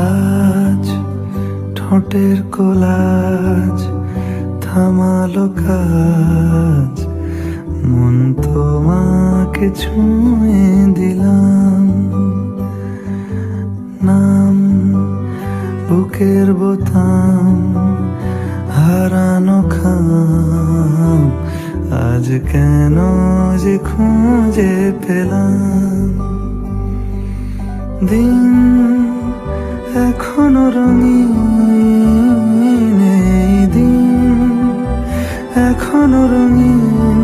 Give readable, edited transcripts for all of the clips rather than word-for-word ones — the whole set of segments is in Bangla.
আজ ঠোঁটের কোলাজ থামালো কাজ, মন তোমাকে ছুঁয়ে দিলাম। নাম বুকের বোতাম হারানো খাম, আজ কেন যে খুঁজে পেলাম। দিন এখনো রঙিন, এই দিন এখনো রঙিন,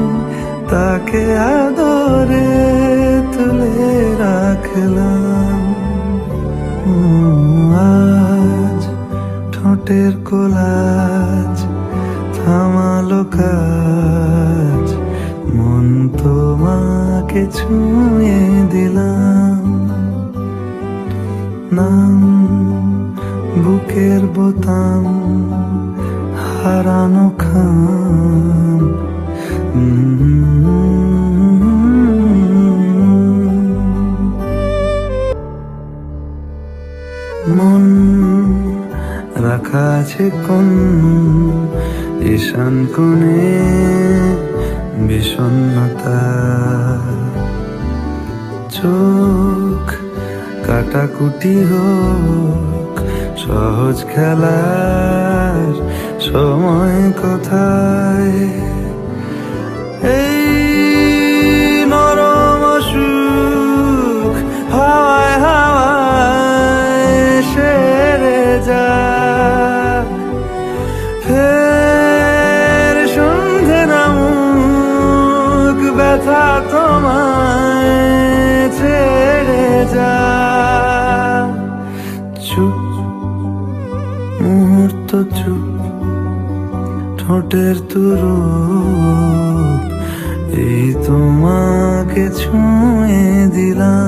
তাকে আদরে তুলে রাখলাম। আজ ঠোঁটের কোলাজ থামালো কাজ, মন তোমাকে ছুঁয়ে দিলাম। নাম বুকের বোতাম হারানো খাম, মন রাখা আছে কোন ঈশান কোণে বিষণ্ণতা, চোখ কাটাকুটি হোক সহজ খেলার সময় কোথায়। এই নরম সুখ হাওয়ায় হাওয়ায় সেরে যা, ফের সন্ধে নামুক ব্যথা তোমায় ছেড়ে যা। চুপ মুহূর্ত চুপ, ঠোঁটের তুরুপ, এই তোমাকে ছুঁয়ে দিলাম।